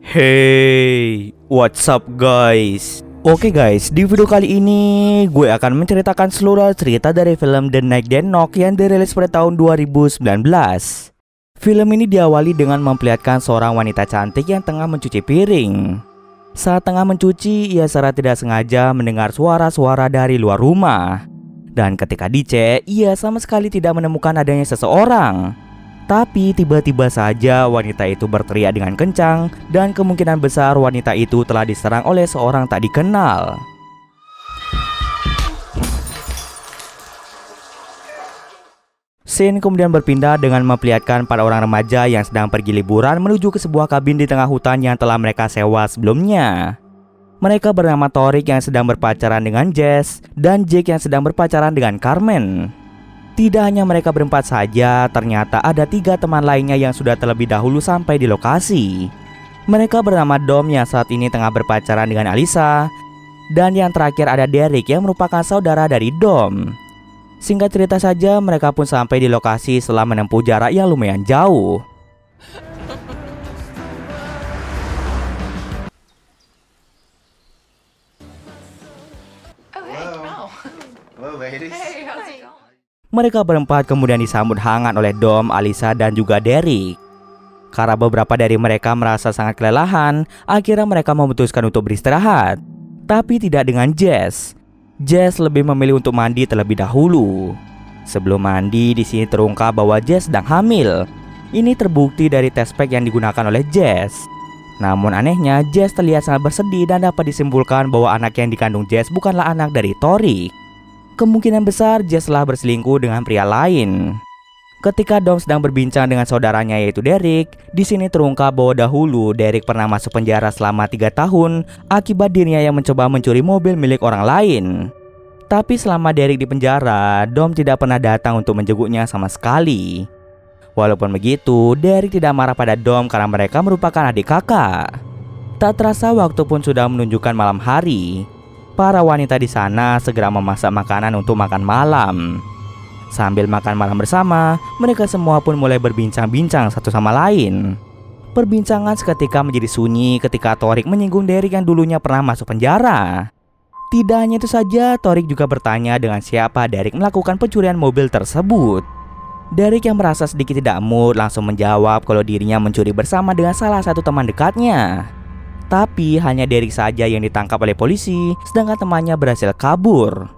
Hey, what's up guys? Oke guys, di video kali ini gue akan menceritakan seluruh cerita dari film The Night That Knocked yang dirilis pada tahun 2019. Film ini diawali dengan memperlihatkan seorang wanita cantik yang tengah mencuci piring. Saat tengah mencuci, ia secara tidak sengaja mendengar suara-suara dari luar rumah. Dan ketika dicek, ia sama sekali tidak menemukan adanya seseorang. Tapi tiba-tiba saja wanita itu berteriak dengan kencang dan kemungkinan besar wanita itu telah diserang oleh seorang tak dikenal. Scene kemudian berpindah dengan memperlihatkan para orang remaja yang sedang pergi liburan menuju ke sebuah kabin di tengah hutan yang telah mereka sewa sebelumnya. Mereka bernama Torik yang sedang berpacaran dengan Jess dan Jake yang sedang berpacaran dengan Carmen. Tidak hanya mereka berempat saja, ternyata ada 3 teman lainnya yang sudah terlebih dahulu sampai di lokasi. Mereka bernama Dom yang saat ini tengah berpacaran dengan Alisa. Dan yang terakhir ada Derek yang merupakan saudara dari Dom. Singkat cerita saja, mereka pun sampai di lokasi setelah menempuh jarak yang lumayan jauh. Hello, ladies. Hey, how's it going? Mereka berempat kemudian disambut hangat oleh Dom, Alisa, dan juga Derek. Karena beberapa dari mereka merasa sangat kelelahan, akhirnya mereka memutuskan untuk beristirahat. Tapi tidak dengan Jess. Jess lebih memilih untuk mandi terlebih dahulu. Sebelum mandi, di sini terungkap bahwa Jess sedang hamil. Ini terbukti dari tes pack yang digunakan oleh Jess. Namun anehnya, Jess terlihat sangat bersedih dan dapat disimpulkan bahwa anak yang dikandung Jess bukanlah anak dari Torik. Kemungkinan besar Jess telah berselingkuh dengan pria lain. Ketika Dom sedang berbincang dengan saudaranya yaitu Derek, di sini terungkap bahwa dahulu Derek pernah masuk penjara selama 3 tahun akibat dirinya yang mencoba mencuri mobil milik orang lain. Tapi selama Derek di penjara, Dom tidak pernah datang untuk menjenguknya sama sekali. Walaupun begitu, Derek tidak marah pada Dom karena mereka merupakan adik kakak. Tak terasa waktu pun sudah menunjukkan malam hari. Para wanita di sana segera memasak makanan untuk makan malam. Sambil makan malam bersama, mereka semua pun mulai berbincang-bincang satu sama lain. Perbincangan seketika menjadi sunyi ketika Torik menyinggung Derek yang dulunya pernah masuk penjara. Tidak hanya itu saja, Torik juga bertanya dengan siapa Derek melakukan pencurian mobil tersebut. Derek yang merasa sedikit tidak mood langsung menjawab kalau dirinya mencuri bersama dengan salah satu teman dekatnya. Tapi hanya Derek saja yang ditangkap oleh polisi, sedangkan temannya berhasil kabur.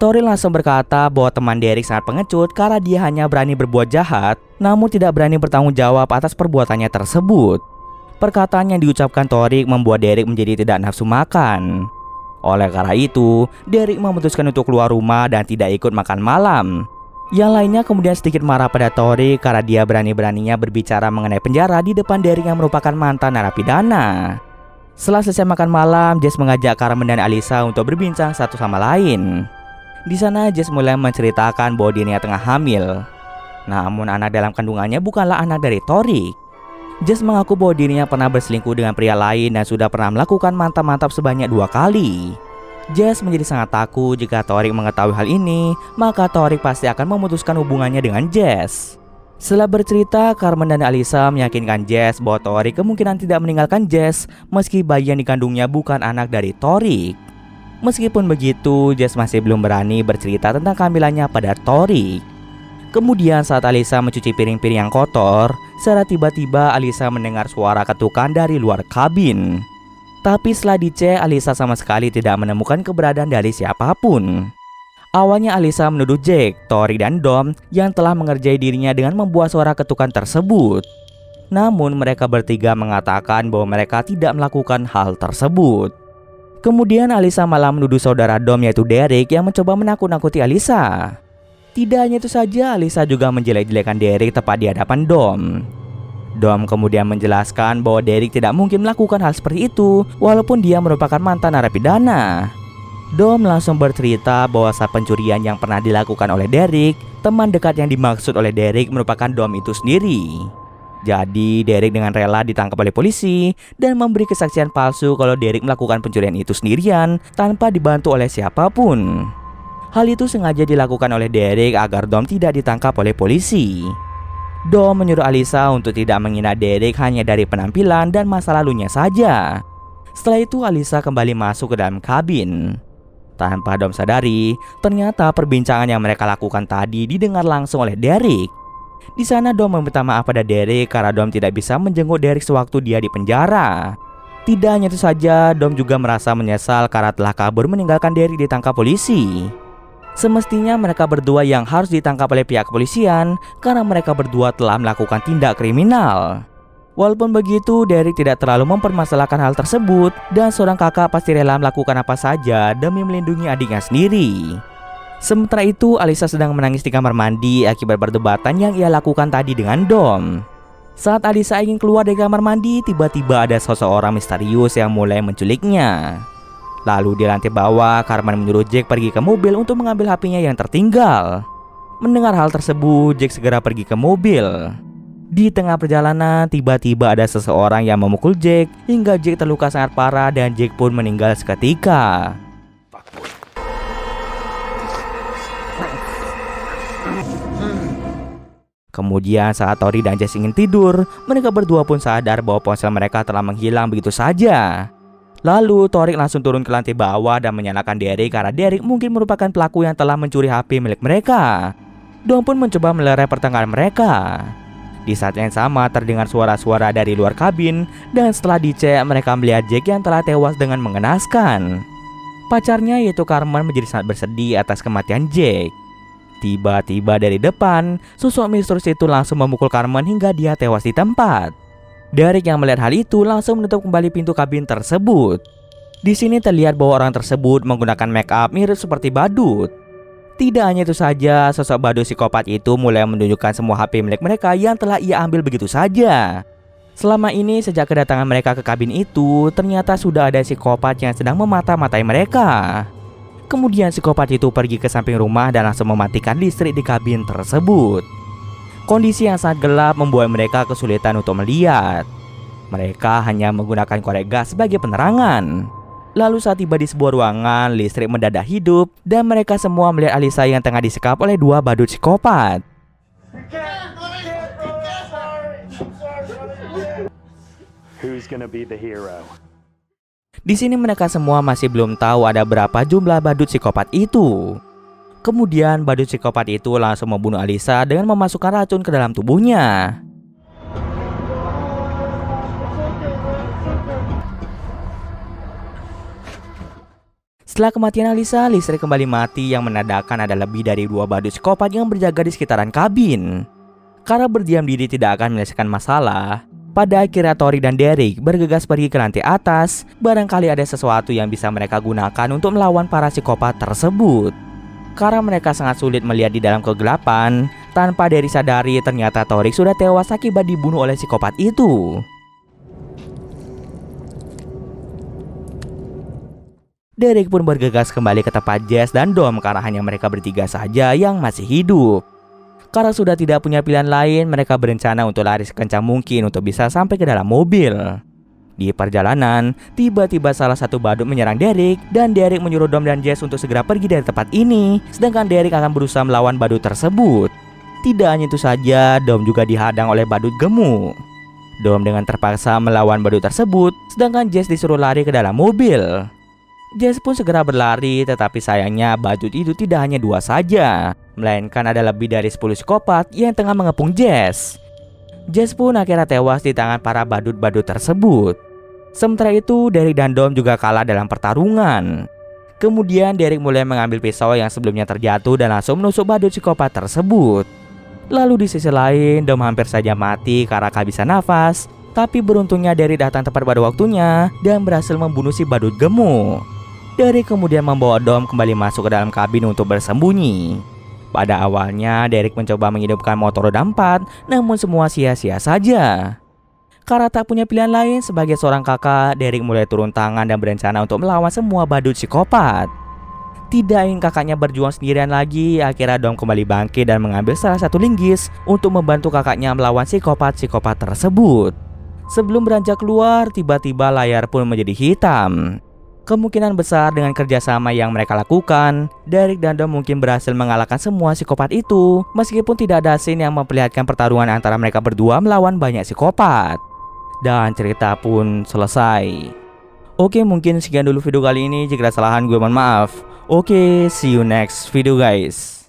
Torik langsung berkata bahwa teman Derek sangat pengecut karena dia hanya berani berbuat jahat, namun tidak berani bertanggung jawab atas perbuatannya tersebut. Perkataan yang diucapkan Torik membuat Derek menjadi tidak nafsu makan. Oleh karena itu, Derek memutuskan untuk keluar rumah dan tidak ikut makan malam. Yang lainnya kemudian sedikit marah pada Torik karena dia berani-beraninya berbicara mengenai penjara di depan Derek yang merupakan mantan narapidana. Setelah selesai makan malam, Jess mengajak Carmen dan Alisa untuk berbincang satu sama lain. Di sana Jess mulai menceritakan bahwa dirinya tengah hamil. Namun anak dalam kandungannya bukanlah anak dari Torik. Jess mengaku bahwa dirinya pernah berselingkuh dengan pria lain dan sudah pernah melakukan mantap-mantap sebanyak 2 kali. Jess menjadi sangat takut jika Torik mengetahui hal ini, maka Torik pasti akan memutuskan hubungannya dengan Jess. Setelah bercerita, Carmen dan Alisa meyakinkan Jess bahwa Torik kemungkinan tidak meninggalkan Jess meski bayi yang dikandungnya bukan anak dari Torik. Meskipun begitu, Jess masih belum berani bercerita tentang kehamilannya pada Torik. Kemudian saat Alisa mencuci piring-piring yang kotor, secara tiba-tiba Alisa mendengar suara ketukan dari luar kabin. Tapi setelah dicek, Alisa sama sekali tidak menemukan keberadaan dari siapapun. Awalnya Alisa menuduh Jake, Torik, dan Dom yang telah mengerjai dirinya dengan membuat suara ketukan tersebut. Namun mereka bertiga mengatakan bahwa mereka tidak melakukan hal tersebut. Kemudian Alisa malah menuduh saudara Dom yaitu Derek yang mencoba menakut-nakuti Alisa. Tidak hanya itu saja, Alisa juga menjelek-jelekan Derek tepat di hadapan Dom. Dom kemudian menjelaskan bahwa Derek tidak mungkin melakukan hal seperti itu walaupun dia merupakan mantan narapidana. Dom langsung bercerita bahwa saat pencurian yang pernah dilakukan oleh Derek, teman dekat yang dimaksud oleh Derek merupakan Dom itu sendiri. Jadi Derek dengan rela ditangkap oleh polisi dan memberi kesaksian palsu kalau Derek melakukan pencurian itu sendirian tanpa dibantu oleh siapapun. Hal itu sengaja dilakukan oleh Derek agar Dom tidak ditangkap oleh polisi. Dom menyuruh Alisa untuk tidak menghina Derek hanya dari penampilan dan masa lalunya saja. Setelah itu Alisa kembali masuk ke dalam kabin. Tanpa Dom sadari, ternyata perbincangan yang mereka lakukan tadi didengar langsung oleh Derek. Di sana Dom meminta maaf pada Derek karena Dom tidak bisa menjenguk Derek sewaktu dia di penjara. Tidak hanya itu saja, Dom juga merasa menyesal karena telah kabur meninggalkan Derek ditangkap polisi. Semestinya mereka berdua yang harus ditangkap oleh pihak kepolisian karena mereka berdua telah melakukan tindak kriminal. Walaupun begitu, Derek tidak terlalu mempermasalahkan hal tersebut dan seorang kakak pasti rela melakukan apa saja demi melindungi adiknya sendiri. Sementara itu, Alisa sedang menangis di kamar mandi akibat perdebatan yang ia lakukan tadi dengan Dom. Saat Alisa ingin keluar dari kamar mandi, tiba-tiba ada seseorang misterius yang mulai menculiknya. Lalu di lantai bawah, Carmen menyuruh Jack pergi ke mobil untuk mengambil HP-nya yang tertinggal. Mendengar hal tersebut, Jack segera pergi ke mobil. Di tengah perjalanan, tiba-tiba ada seseorang yang memukul Jack hingga Jack terluka sangat parah dan Jack pun meninggal seketika. Kemudian saat Tori dan Jess ingin tidur, mereka berdua pun sadar bahwa ponsel mereka telah menghilang begitu saja. Lalu Tori langsung turun ke lantai bawah dan menyalahkan Derek karena Derek mungkin merupakan pelaku yang telah mencuri HP milik mereka. Dom pun mencoba melerai pertengkaran mereka. Di saat yang sama terdengar suara-suara dari luar kabin dan setelah dicek mereka melihat Jack yang telah tewas dengan mengenaskan. Pacarnya yaitu Carmen menjadi sangat bersedih atas kematian Jack. Tiba-tiba dari depan, sosok misterius itu langsung memukul Carmen hingga dia tewas di tempat. Derek yang melihat hal itu langsung menutup kembali pintu kabin tersebut. Di sini terlihat bahwa orang tersebut menggunakan make up mirip seperti badut. Tidak hanya itu saja, sosok badut psikopat itu mulai menunjukkan semua HP milik mereka yang telah ia ambil begitu saja. Selama ini sejak kedatangan mereka ke kabin itu, ternyata sudah ada psikopat yang sedang memata-matai mereka. Kemudian psikopat itu pergi ke samping rumah dan langsung mematikan listrik di kabin tersebut. Kondisi yang sangat gelap membuat mereka kesulitan untuk melihat. Mereka hanya menggunakan korek gas sebagai penerangan. Lalu saat tiba di sebuah ruangan, listrik mendadak hidup dan mereka semua melihat Alisa yang tengah disekap oleh dua badut psikopat. Who's gonna be the hero? Di sini mereka semua masih belum tahu ada berapa jumlah badut psikopat itu. Kemudian badut psikopat itu langsung membunuh Alisa dengan memasukkan racun ke dalam tubuhnya. Setelah kematian Alisa, listrik kembali mati yang menandakan ada lebih dari 2 badut psikopat yang berjaga di sekitaran kabin. Karena berdiam diri tidak akan menyelesaikan masalah, pada akhirnya Tori dan Derek bergegas pergi ke lantai atas. Barangkali ada sesuatu yang bisa mereka gunakan untuk melawan para psikopat tersebut. Karena mereka sangat sulit melihat di dalam kegelapan, tanpa Derek sadari ternyata Tori sudah tewas akibat dibunuh oleh psikopat itu. Derek pun bergegas kembali ke tempat Jess dan Dom karena hanya mereka bertiga saja yang masih hidup. Karena sudah tidak punya pilihan lain, mereka berencana untuk lari sekencang mungkin untuk bisa sampai ke dalam mobil. Di perjalanan, tiba-tiba salah satu badut menyerang Derek dan Derek menyuruh Dom dan Jess untuk segera pergi dari tempat ini, sedangkan Derek akan berusaha melawan badut tersebut. Tidak hanya itu saja, Dom juga dihadang oleh badut gemuk. Dom dengan terpaksa melawan badut tersebut, sedangkan Jess disuruh lari ke dalam mobil. Jess pun segera berlari, tetapi sayangnya badut itu tidak hanya 2 saja, melainkan ada lebih dari 10 psikopat yang tengah mengepung Jess. Jess pun akhirnya tewas di tangan para badut-badut tersebut. Sementara itu, Derek dan Dom juga kalah dalam pertarungan. Kemudian Derek mulai mengambil pisau yang sebelumnya terjatuh dan langsung menusuk badut psikopat tersebut. Lalu di sisi lain, Dom hampir saja mati karena kehabisan nafas. Tapi beruntungnya Derek datang tepat pada waktunya dan berhasil membunuh si badut gemuk. Derek kemudian membawa Dom kembali masuk ke dalam kabin untuk bersembunyi. Pada awalnya, Derek mencoba menghidupkan motor roda 4, namun semua sia-sia saja. Karena tak punya pilihan lain sebagai seorang kakak, Derek mulai turun tangan dan berencana untuk melawan semua badut psikopat. Tidak ingin kakaknya berjuang sendirian lagi, akhirnya Dom kembali bangkit dan mengambil salah satu linggis untuk membantu kakaknya melawan psikopat-psikopat tersebut. Sebelum beranjak keluar, tiba-tiba layar pun menjadi hitam. Kemungkinan besar dengan kerjasama yang mereka lakukan, Derek dan Dom mungkin berhasil mengalahkan semua psikopat itu, meskipun tidak ada scene yang memperlihatkan pertarungan antara mereka berdua melawan banyak psikopat. Dan cerita pun selesai. Oke, mungkin sekian dulu video kali ini. Jika ada kesalahan gue mohon maaf. Oke, see you next video guys.